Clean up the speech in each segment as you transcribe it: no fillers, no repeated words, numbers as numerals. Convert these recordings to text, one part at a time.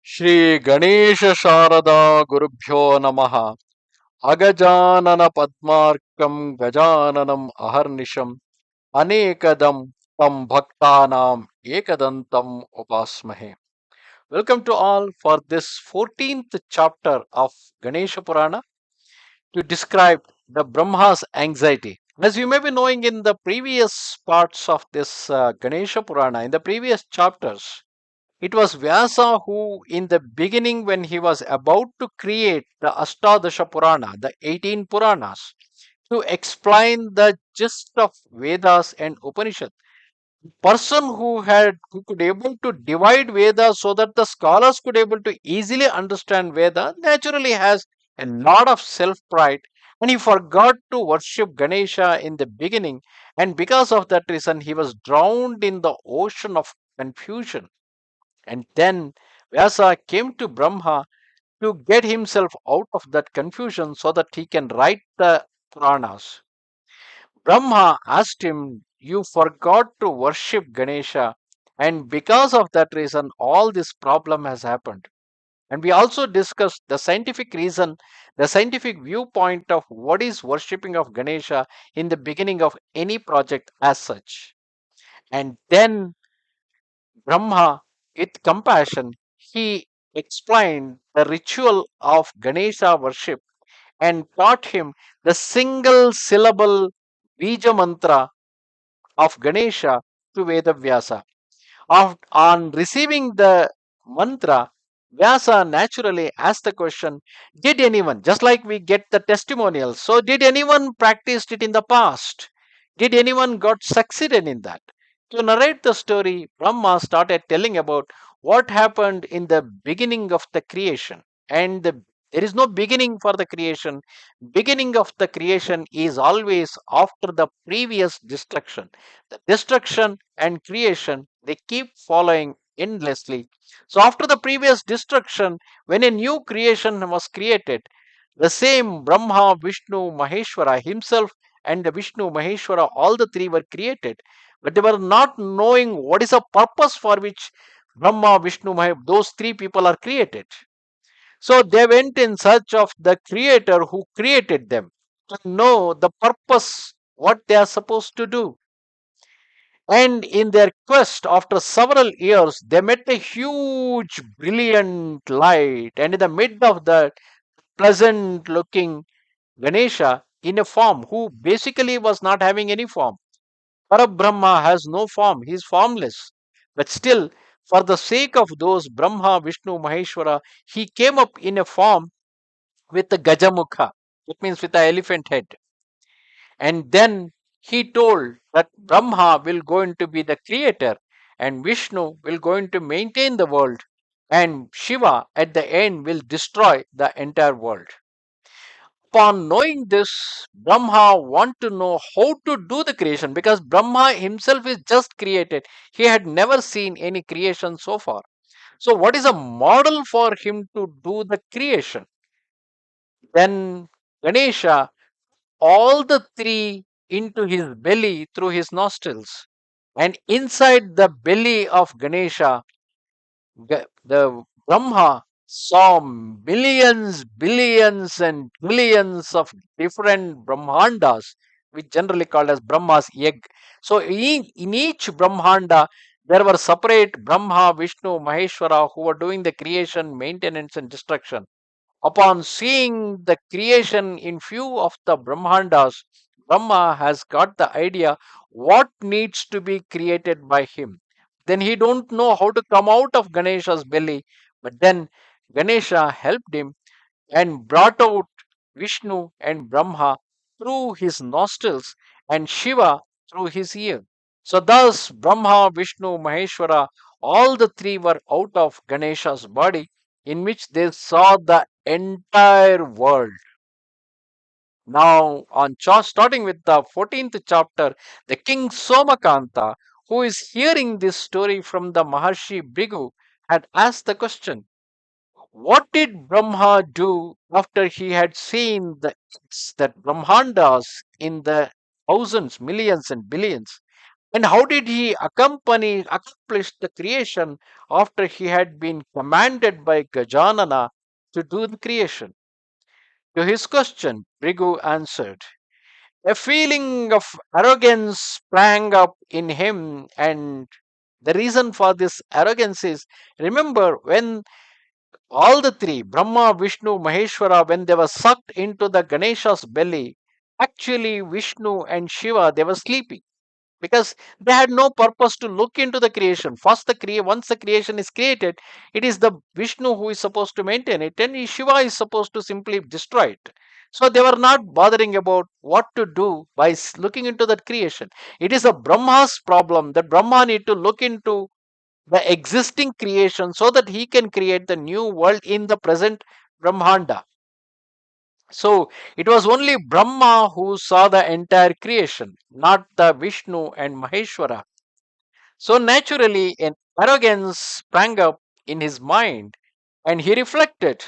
Shri Ganesha Sharada Gurubhyo Namaha Agajanana Padmarkam Gajananam Aharnisham Anekadam Tam Bhaktanam Ekadantam Upasmahe. Welcome to all for this 14th chapter of Ganesha Purana to describe the Brahma's anxiety. As you may be knowing in the previous parts of this Ganesha Purana, in the previous chapters, it was Vyasa who, in the beginning, when he was about to create the Astadasha Purana, the 18 Puranas, to explain the gist of Vedas and Upanishads, person who could able to divide Vedas so that the scholars could able to easily understand Veda naturally has a lot of self pride, and he forgot to worship Ganesha in the beginning, and because of that reason he was drowned in the ocean of confusion. And then Vyasa came to Brahma to get himself out of that confusion so that he can write the Puranas. Brahma asked him, "You forgot to worship Ganesha, and because of that reason, all this problem has happened." And we also discussed the scientific reason, the scientific viewpoint of what is worshipping of Ganesha in the beginning of any project as such. And then Brahma, with compassion, he explained the ritual of Ganesha worship and taught him the single syllable Bija mantra of Ganesha to Vedavyasa. On receiving the mantra, Vyasa naturally asked the question, did anyone, just like we get the testimonials, so did anyone practiced it in the past? Did anyone got succeeded in that? To narrate the story, Brahma started telling about what happened in the beginning of the creation. There is no beginning for the creation. Beginning of the creation is always after the previous destruction. The destruction and creation, they keep following endlessly. So after the previous destruction, when a new creation was created, the same Brahma, Vishnu, Maheshwara himself and the Vishnu, Maheshwara, all the three were created, but they were not knowing what is a purpose for which Brahma, Vishnu, those three people are created. So they went in search of the creator who created them to know the purpose, what they are supposed to do. And in their quest, after several years, they met a huge, brilliant light. And in the mid of that, pleasant looking Ganesha in a form who basically was not having any form. Parabrahma has no form, he is formless. But still, for the sake of those Brahma, Vishnu, Maheshwara, he came up in a form with the Gajamukha. It means with the elephant head. And then he told that Brahma will going to be the creator and Vishnu will going to maintain the world and Shiva at the end will destroy the entire world. Upon knowing this, Brahma want to know how to do the creation because Brahma himself is just created. He had never seen any creation so far. So what is a model for him to do the creation? Then Ganesha all the three into his belly through his nostrils. And inside the belly of Ganesha, the Brahma saw millions, billions, and trillions of different Brahmandas, which generally called as Brahma's egg. So in each Brahmanda, there were separate Brahma, Vishnu, Maheshwara who were doing the creation, maintenance, and destruction. Upon seeing the creation in few of the Brahmandas, Brahma has got the idea what needs to be created by him. Then he don't know how to come out of Ganesha's belly, but then Ganesha helped him and brought out Vishnu and Brahma through his nostrils and Shiva through his ear. So thus Brahma, Vishnu, Maheshwara, all the three were out of Ganesha's body, in which they saw the entire world. Now, starting with the 14th chapter, the king Somakanta, who is hearing this story from the Maharshi Bhrigu, had asked the question, what did Brahma do after he had seen that Brahmandas in the thousands, millions, and billions? And how did he accomplish the creation after he had been commanded by Gajanana to do the creation? To his question, Brigu answered, a feeling of arrogance sprang up in him, and the reason for this arrogance is, remember when all the three, Brahma, Vishnu, Maheshwara, when they were sucked into the Ganesha's belly, actually Vishnu and Shiva, they were sleeping because they had no purpose to look into the creation. First, once the creation is created, it is the Vishnu who is supposed to maintain it, and Shiva is supposed to simply destroy it. So they were not bothering about what to do by looking into that creation. It is a Brahma's problem that Brahma need to look into the existing creation so that he can create the new world in the present Brahmanda. So it was only Brahma who saw the entire creation, not the Vishnu and Maheshwara. So naturally, an arrogance sprang up in his mind, and he reflected,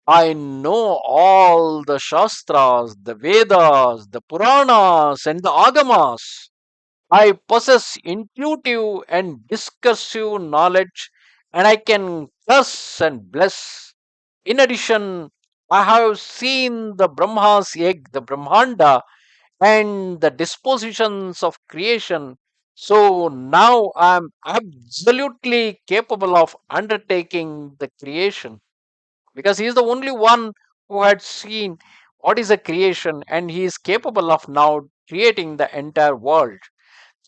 I know all the Shastras, the Vedas, the Puranas, and the Agamas. I possess intuitive and discursive knowledge, and I can curse and bless. In addition, I have seen the Brahma's egg, the Brahmanda, and the dispositions of creation. So now I am absolutely capable of undertaking the creation because he is the only one who had seen what is a creation, and he is capable of now creating the entire world.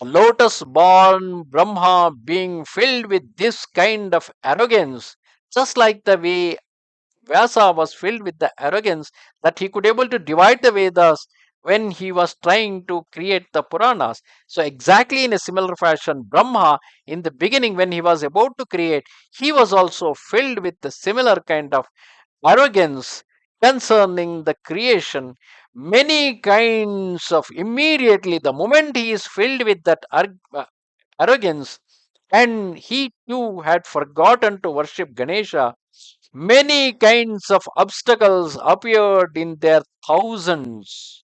Lotus born Brahma being filled with this kind of arrogance, just like the way Vyasa was filled with the arrogance that he could able to divide the Vedas when he was trying to create the Puranas. So exactly in a similar fashion, Brahma in the beginning when he was about to create, he was also filled with the similar kind of arrogance concerning the creation. Many kinds of immediately the moment he is filled with that arrogance, and he too had forgotten to worship Ganesha, many kinds of obstacles appeared in their thousands,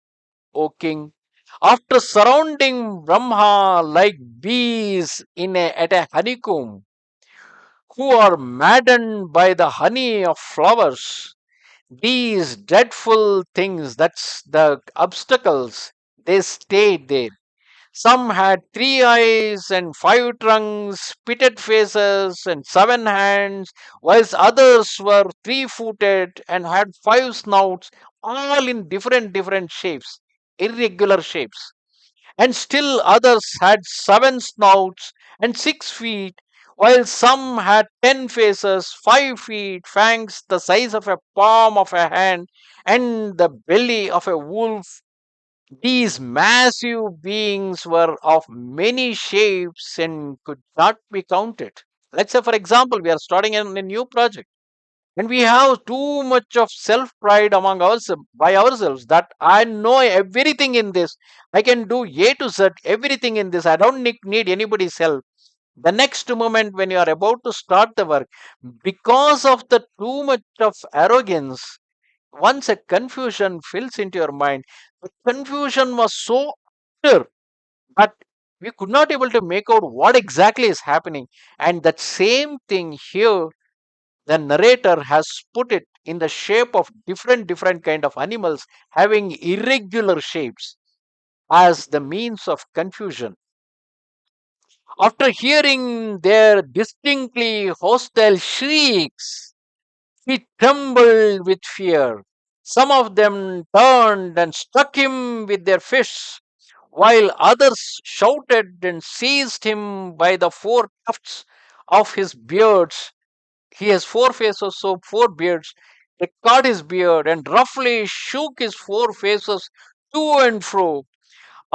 O king. After surrounding Brahma like bees at a honeycomb, who are maddened by the honey of flowers, these dreadful things, that's the obstacles, they stayed there. Some had 3 eyes and 5 trunks, pitted faces and 7 hands, whilst others were 3 footed and had 5 snouts, all in different shapes, irregular shapes. And still others had 7 snouts and 6 feet, while some had 10 faces, 5 feet, fangs the size of a palm of a hand, and the belly of a wolf. These massive beings were of many shapes and could not be counted. Let's say, for example, we are starting a new project and we have too much of self pride among ourselves by ourselves that I know everything in this. I can do A to Z, everything in this. I don't need anybody's help. The next moment, when you are about to start the work, because of the too much of arrogance, once a confusion fills into your mind, the confusion was so utter that we could not able to make out what exactly is happening. And that same thing here, the narrator has put it in the shape of different kind of animals having irregular shapes as the means of confusion. After hearing their distinctly hostile shrieks, he trembled with fear. Some of them turned and struck him with their fists, while others shouted and seized him by the 4 tufts of his beards. He has 4 faces, so 4 beards. They caught his beard and roughly shook his 4 faces to and fro.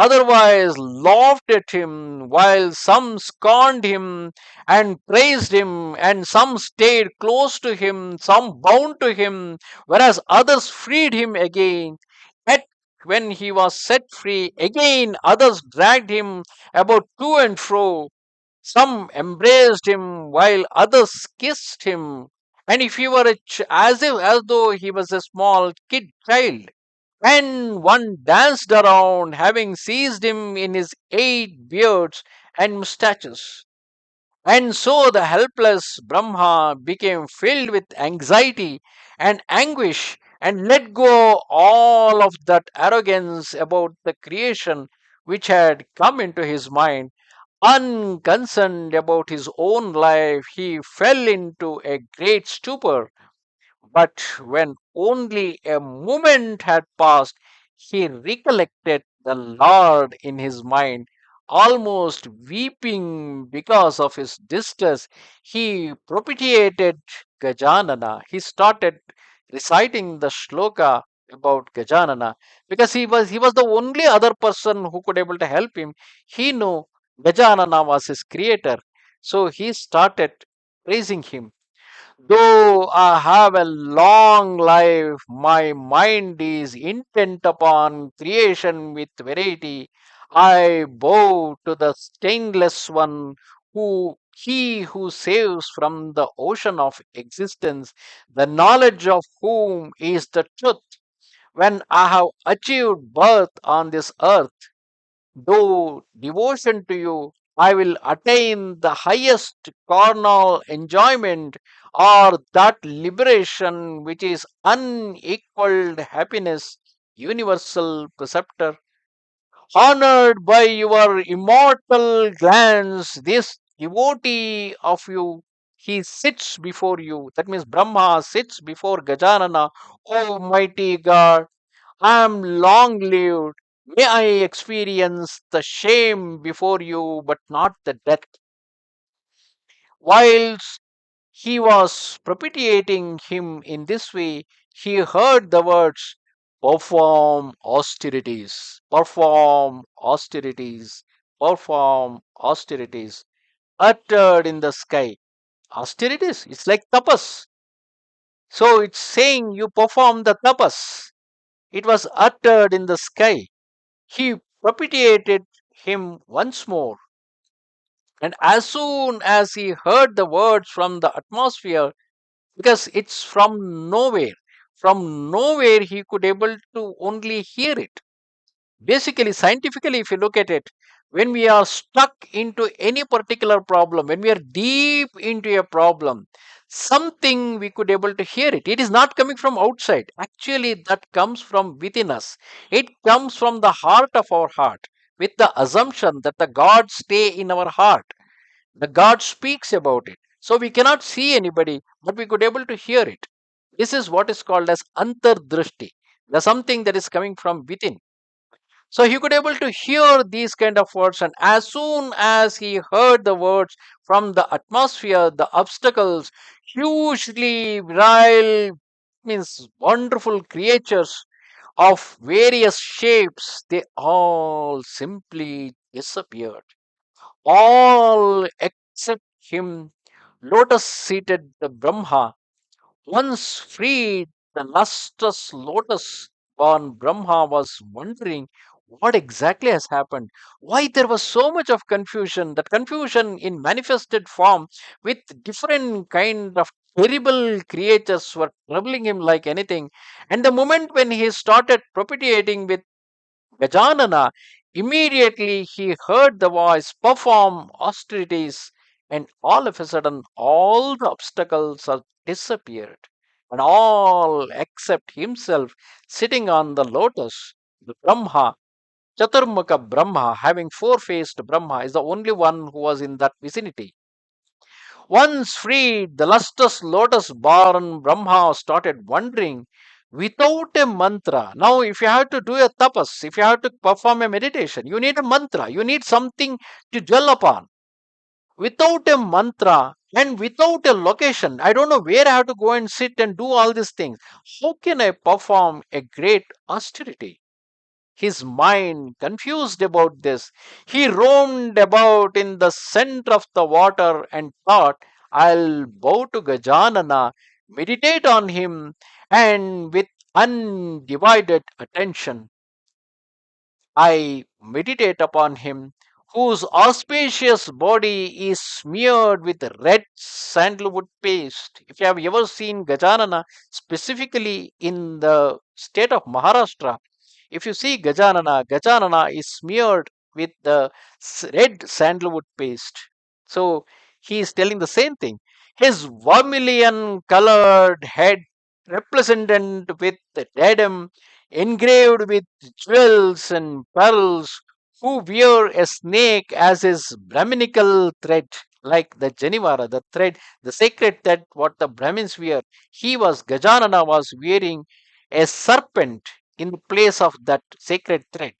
Otherwise laughed at him, while some scorned him and praised him, and some stayed close to him, some bound to him, whereas others freed him again. Yet when he was set free, again others dragged him about to and fro. Some embraced him, while others kissed him, and if he were as though he was a small kid child. and one danced around, having seized him in his 8 beards and mustaches. And so the helpless Brahma became filled with anxiety and anguish and let go all of that arrogance about the creation which had come into his mind. Unconcerned about his own life, he fell into a great stupor, but when only a moment had passed, he recollected the Lord in his mind. Almost weeping because of his distress, he propitiated Gajanana. He started reciting the shloka about Gajanana because he was the only other person who could able to help him. He knew Gajanana was his creator, so he started praising him. Though I have a long life, my mind is intent upon creation with variety. I bow to the stainless one he who saves from the ocean of existence, the knowledge of whom is the truth. When I have achieved birth on this earth, though devotion to you, I will attain the highest carnal enjoyment or that liberation which is unequaled happiness, universal preceptor. Honored by your immortal glance, this devotee of you, he sits before you. That means Brahma sits before Gajanana. O mighty God, I am long lived. May I experience the shame before you, but not the death. Whilst he was propitiating him in this way, he heard the words, perform austerities, perform austerities, perform austerities, uttered in the sky. Austerities, it's like tapas. So it's saying you perform the tapas. It was uttered in the sky. He propitiated him once more, and as soon as he heard the words from the atmosphere, because it's from nowhere he could able to only hear it. Basically, scientifically, if you look at it, when we are stuck into any particular problem, when we are deep into a problem, something we could able to hear it. It is not coming from outside. Actually, that comes from within us. It comes from the heart of our heart, with the assumption that the God stay in our heart. The God speaks about it. So we cannot see anybody, but we could able to hear it. This is what is called as antardrishti. The something that is coming from within. So he could able to hear these kind of words, and as soon as he heard the words from the atmosphere, the obstacles, hugely virile, means wonderful creatures of various shapes, they all simply disappeared. All except him, lotus seated the Brahma, once freed, the lustrous lotus born Brahma was wondering what exactly has happened. Why there was so much of confusion? That confusion in manifested form with different kind of terrible creatures were troubling him like anything. And the moment when he started propitiating with Gajanana, immediately he heard the voice perform austerities, and all of a sudden all the obstacles are disappeared, and all except himself sitting on the lotus. The Brahma, Chaturmukha Brahma, having four-faced Brahma, is the only one who was in that vicinity. Once freed, the lustrous lotus born Brahma started wondering without a mantra. Now, if you have to do a tapas, if you have to perform a meditation, you need a mantra, you need something to dwell upon. Without a mantra and without a location, I don't know where I have to go and sit and do all these things. How can I perform a great austerity? His mind confused about this. He roamed about in the center of the water and thought, I'll bow to Gajanana, meditate on him, and with undivided attention, I meditate upon him, whose auspicious body is smeared with red sandalwood paste. If you have ever seen Gajanana, specifically in the state of Maharashtra, If you see Gajanana is smeared with the red sandalwood paste. So he is telling the same thing. His vermilion colored head represented with the diadem engraved with jewels and pearls, who wear a snake as his Brahminical thread, like the Janivara, the thread, the sacred thread, what the Brahmins wear. Gajanana was wearing a serpent in the place of that sacred thread,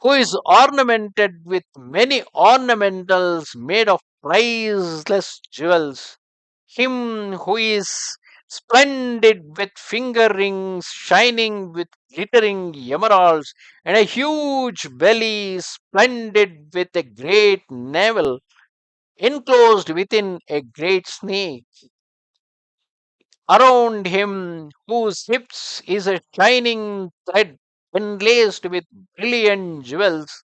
who is ornamented with many ornamentals made of priceless jewels. Him who is splendid with finger rings shining with glittering emeralds, and a huge belly splendid with a great navel enclosed within a great snake. Around him, whose hips is a shining thread enlaced with brilliant jewels,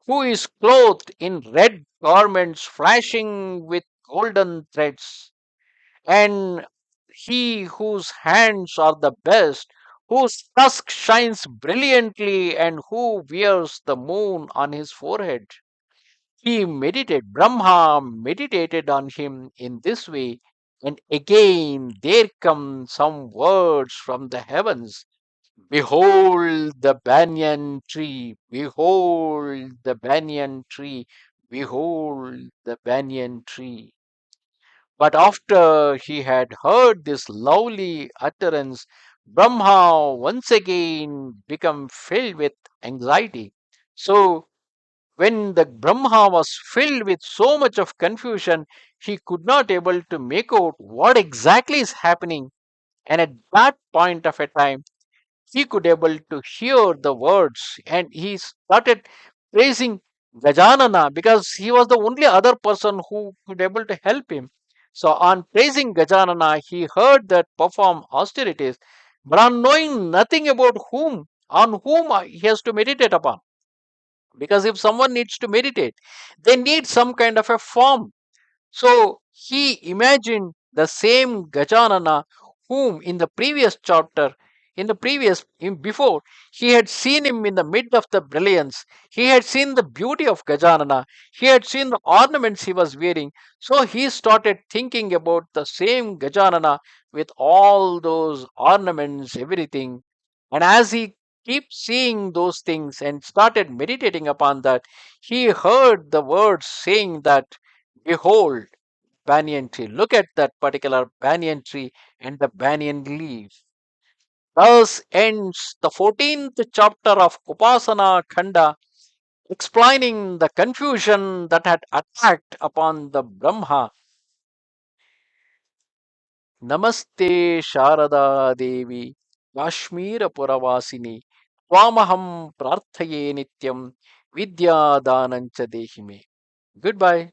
who is clothed in red garments flashing with golden threads, and he whose hands are the best, whose tusk shines brilliantly, and who wears the moon on his forehead. Brahma meditated on him in this way, and again there come some words from the heavens. Behold the banyan tree, behold the banyan tree, behold the banyan tree. But after he had heard this lovely utterance, Brahma once again became filled with anxiety. So when the Brahma was filled with so much of confusion, he could not able to make out what exactly is happening. And at that point of a time, he could able to hear the words, and he started praising Gajanana because he was the only other person who could able to help him. So on praising Gajanana, he heard that perform austerities, but on knowing nothing about whom he has to meditate upon. Because if someone needs to meditate, they need some kind of a form. So he imagined the same Gajanana whom in the previous chapter, before, he had seen him in the mid of the brilliance. He had seen the beauty of Gajanana. He had seen the ornaments he was wearing. So he started thinking about the same Gajanana with all those ornaments, everything. And as he kept seeing those things and started meditating upon that, he heard the words saying that, behold, banyan tree. Look at that particular banyan tree and the banyan leaf. Thus ends the 14th chapter of Upasana Khanda, explaining the confusion that had attacked upon the Brahma. Namaste Sharada Devi, Kashmira Puravasini, Twamaham Prarthaye Nityam, Vidya Danancha Dehime. Goodbye.